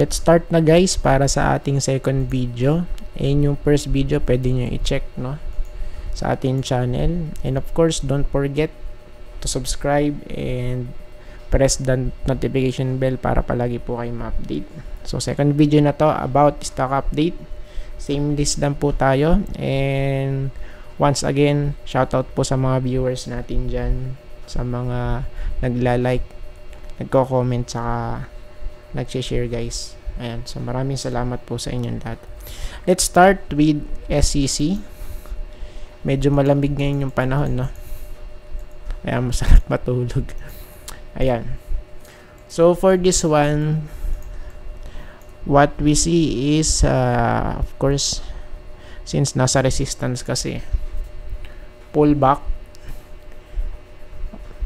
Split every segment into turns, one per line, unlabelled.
Let's start na guys para sa ating second video. And yung first video pwede nyo i-check, no, sa ating channel. And of course, don't forget to subscribe and press the notification bell para palagi po kayo ma-update. So second video na to about stock update. Same list lang po tayo. And once again, shoutout po sa mga viewers natin dyan, sa mga nagla-like, nagko-comment, saka nag-share guys. Ayan, so maraming salamat po sa inyong lahat. Let's start with SEC. Medyo malamig ngayon yung panahon, no? Kaya masarap matulog. Ayan. So for this one, what we see is of course, since nasa resistance kasi, pullback.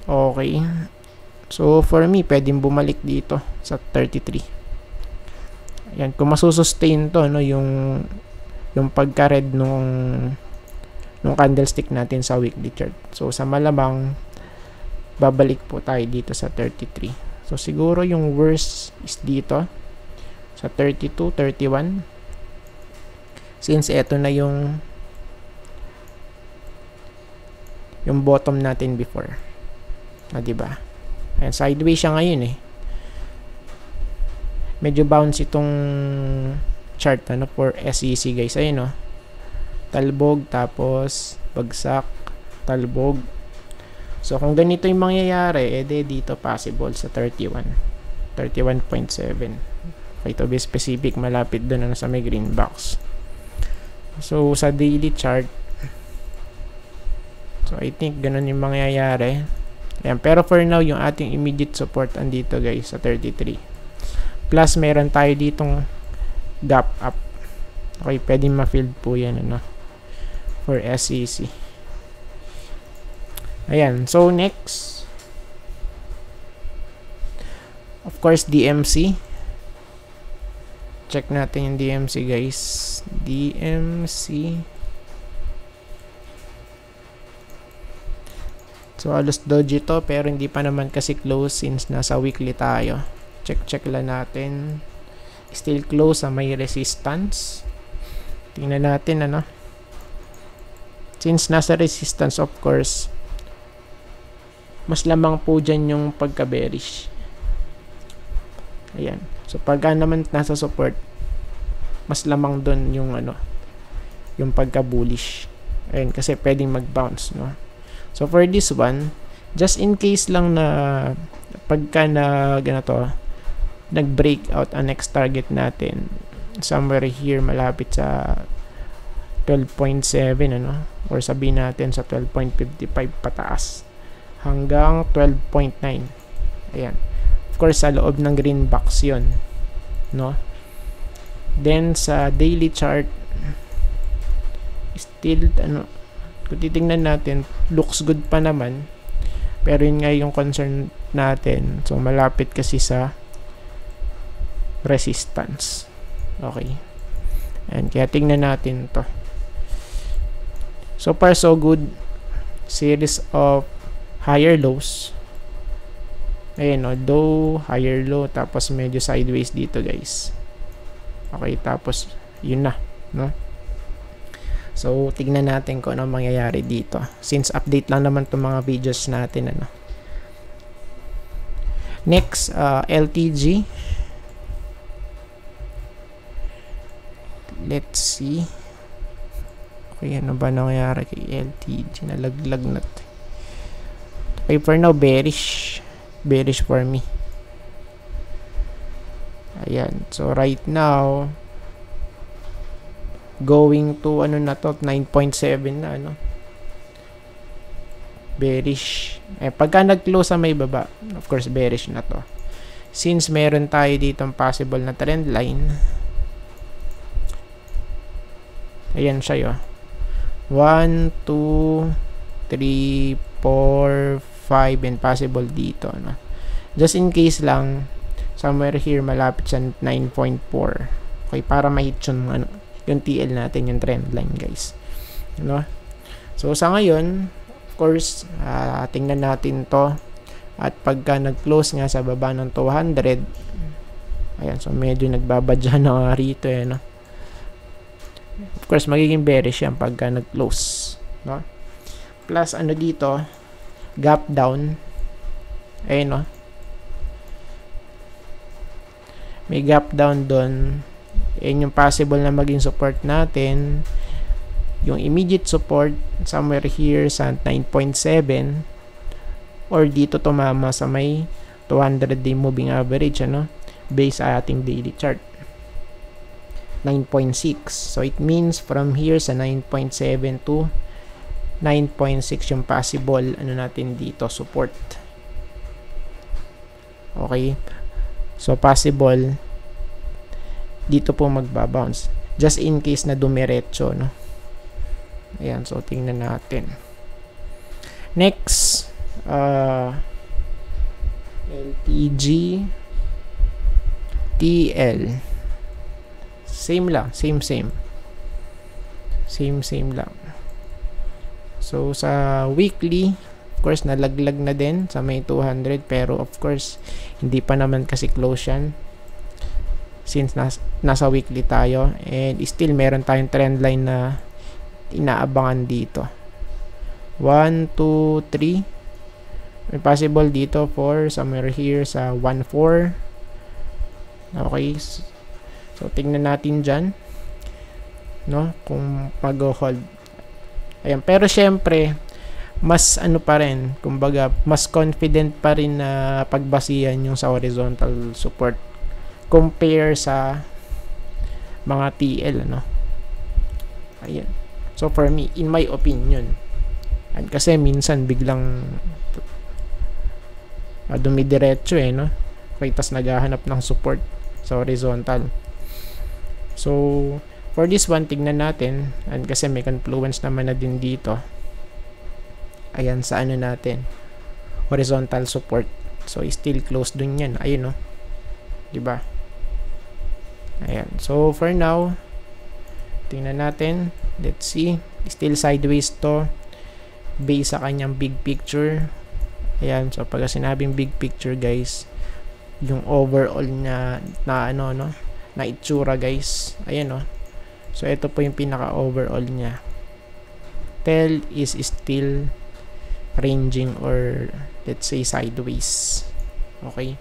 Okay. So for me, pwedeng bumalik dito sa 33. Ayan, kung masusustain to, no, yung pagka-red nung candlestick natin sa weekly chart. So sa malamang babalik po tayo dito sa 33. So siguro yung worst is dito sa 32, 31. Since eto na yung bottom natin before. Na, diba? Ayan, sideways siya ngayon eh. Medyo bounce itong chart, ano, for SEC guys. Ayun, no? Talbog, tapos bagsak, talbog. So kung ganito yung mangyayari, edi dito possible sa 31, 31.7. Okay, to be specific, malapit doon na sa may green box. So sa daily chart, so I think ganun yung mangyayari. Ayan, pero for now, yung ating immediate support andito guys sa 33. Plus meron tayo ditong gap up. Okay, pwedeng ma-field po yan, ano, for SEC. Ayan, so next, of course, DMC. Check natin yung DMC guys. DMC. So halos doji to, pero hindi pa naman kasi close since nasa weekly tayo. Check lang natin. Still close sa may resistance. Tingnan natin, ano. Since nasa resistance, of course, mas lamang po dyan yung pagka-bearish. Ayan. So pagka naman nasa support, mas lamang dun yung ano, yung pagka-bullish. Ayan, kasi pwedeng mag-bounce, no. So for this one, just in case lang na pagka na ganito, nag-break out ang next target natin somewhere here malapit sa 12.7, ano, or sabihin natin sa 12.55 pataas hanggang 12.9. Ayan, of course sa loob ng green box yon, no. Then sa daily chart, still, ano, kung titingnan natin, looks good pa naman, pero yun nga yung concern natin. So malapit kasi sa resistance. Okay, and kaya tingnan natin to. So far so good. Series of higher lows. Ayan, no, low, higher low, tapos medyo sideways dito guys. Okay, tapos yun na, no. So tignan natin kung ano mangyayari dito, since update lang naman itong mga videos natin, ano. Next, LTG. Let's see. Okay, ano ba nangyayari kay LTG? Nalaglag na ito. Okay, for now, bearish. Bearish for me. Ayan. So, right now, going to, ano na to, 9.7 na, ano. Bearish. Eh, pagka nag-close sa may baba, of course, bearish na to. Since meron tayo dito possible na trend line, ayan siya, yo. 1, 2, 3, 4, 5, and possible dito, no? Just in case lang, somewhere here, malapit sa 9.4. Okay, para ma-hit yung, ano, yung TL natin, yung trend line, guys. No? So, sa ngayon, of course, tingnan natin to. At pagka nag-close nga sa baba ng 200, Ayan, so medyo nagbabadya na nga rito no. Of course, magiging bearish yan pagka nag-close, no? Plus, ano dito, gap down. Ayun, no? May gap down doon. Ayun yung possible na maging support natin. Yung immediate support, somewhere here sa 9.7. Or dito tumama sa may 200-day moving average, ano? Based sa ating daily chart. 9.6. So, it means from here sa 9.7 to 9.6 yung possible, ano natin dito, support. Okay. So, possible, dito po magbabounce. Just in case na dumiretso, no? Ayan. So, tingnan natin. Next, LTG, TL. Same lang, same lang. So sa weekly, of course nalaglag na din sa may 200, pero of course hindi pa naman kasi close yan since nasa weekly tayo, and still meron tayong trend line na inaabangan dito. 1, 2, 3. May possible dito for somewhere here sa 1.4. Okay. So, tingnan natin dyan, no, kung mag-hold. Ayan, pero syempre, mas ano pa rin, kumbaga, mas confident pa rin na pagbasihan yung sa horizontal support compare sa mga TL, ano. Ayan. So, for me, in my opinion, and kasi minsan biglang dumidiretso no. Okay, tas naghahanap ng support sa horizontal. So, for this one, tignan natin. And kasi may confluence naman na din dito. Ayan, sa ano natin. Horizontal support. So, still close dun yan. Ayun, no? Diba? Ayan. So, for now, tingnan natin. Let's see. Still sideways to. Base sa kanyang big picture. Ayan. So, pag sinabing big picture, guys, yung overall na ano, no? Na itsura, guys. Ayan, no? So, ito po yung pinaka-overall niya. TL is still ranging or let's say sideways. Okay?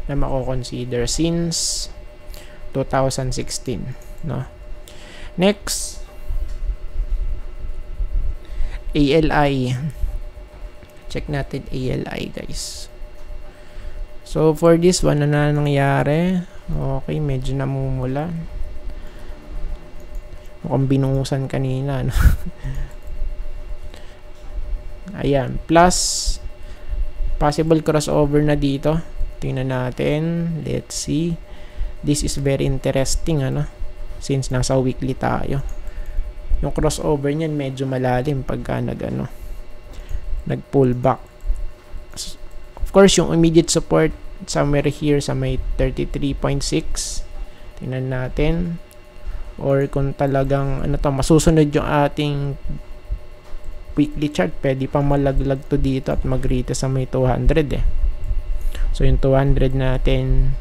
Na mako-consider since 2016, no? Next, ALI. Check natin ALI, guys. So, for this one, ano na nangyari? Okay, medyo namumula. Mukhang binuhusan kanina, no? Ayan. Plus, possible crossover na dito. Tingnan natin. Let's see. This is very interesting, ano? Since nasa weekly tayo. Yung crossover niyan medyo malalim pagka nag-pull back. Of course, yung immediate support somewhere here sa may 33.6. Tingnan natin. Or kung talagang masusunod yung ating weekly chart, pwede pa malaglag to dito at mag-rate sa may 200 So yung 200 natin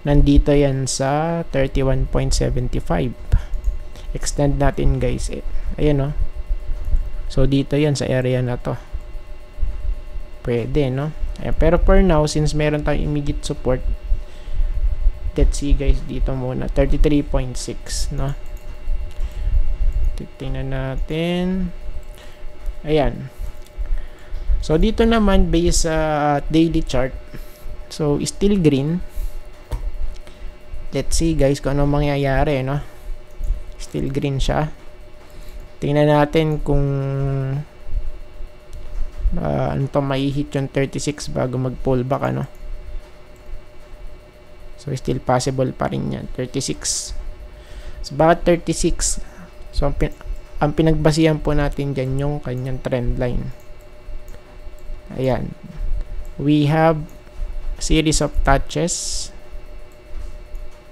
nandito yan sa 31.75. Extend natin, guys. Ayan, no? So dito yan sa area na to. Pwede, no? Ayan, pero for now, since meron tayong immediate support, let's see, guys, dito muna 33.6, no? Titingnan natin. Ayan. So dito naman based sa daily chart, so still green. Let's see, guys, kung ano mangyayari, no? Still green siya. Tingnan natin kung ano pa mai-hit yung 36 bago mag-pull back, ano? So, still possible pa rin yan. 36. So, bakit 36? So, ang pinagbasihan po natin dyan yung kanyang trend line. Ayan. We have series of touches.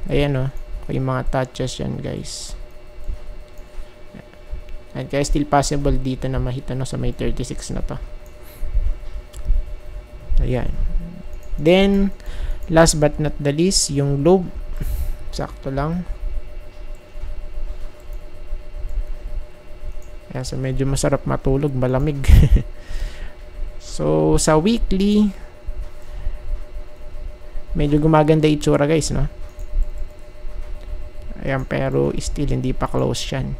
Ayan, o. Yung mga touches yan, guys. And kaya still possible dito na mahita sa may 36 na to. Ayan. Then, last but not the least, yung low Sakto lang. Ayan, so medyo masarap matulog, malamig. So sa weekly, medyo gumaganda itsura guys, no? Ayan, pero still hindi pa close yan.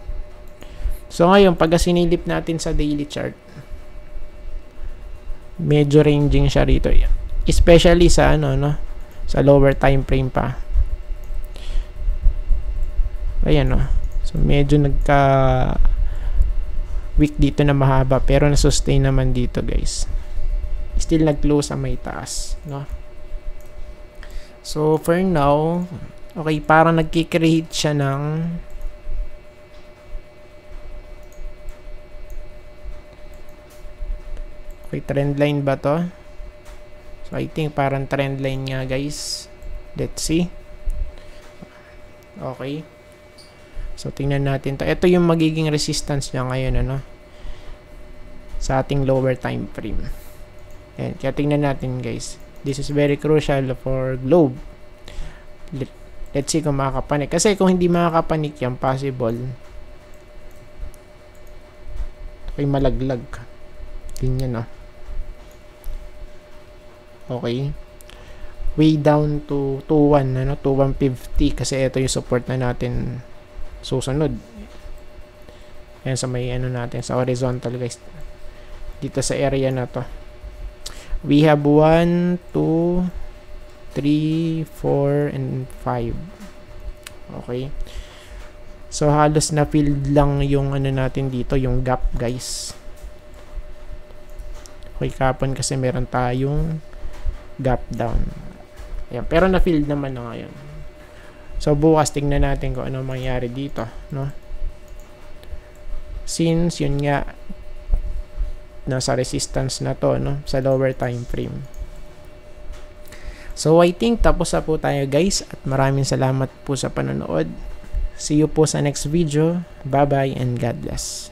So ngayon, pag sinilip natin sa daily chart, medyo ranging siya rito. Especially sa ano, no? Sa lower time frame pa. Ayan, no? So medyo nagka week dito na mahaba, pero na-sustain naman dito guys. Still nag-close sa may taas, no? So for now, okay, parang nagki-create siya ng okay, trend line ba to? So I think parang trend line nga guys. Let's see. Okay. So tingnan natin to. Ito yung magiging resistance niya ngayon, ano? Sa ating lower time frame. Ayan, kaya tingnan natin guys. This is very crucial for globe. Let's see kung makakapanik. Kasi kung hindi makakapanik yan, possible okay, malaglag. Ganyan, no? Okay. Way down to 2.1, ano? 2.150 kasi ito yung support na natin susunod. Ayan, sa may ano natin, sa horizontal guys. Dito sa area na to. We have 1, 2, 3, 4, and 5. Okay. So, halos na filled lang yung ano natin dito, yung gap guys. Okay, kapon kasi meron tayong gap down. Ayan, pero na-filled naman na ngayon. So, bukas tingnan natin kung ano mangyari dito, no? Since, yun nga, nasa resistance na to, no? Sa lower time frame. So, I think tapos na po tayo, guys. At maraming salamat po sa panonood. See you po sa next video. Bye-bye and God bless.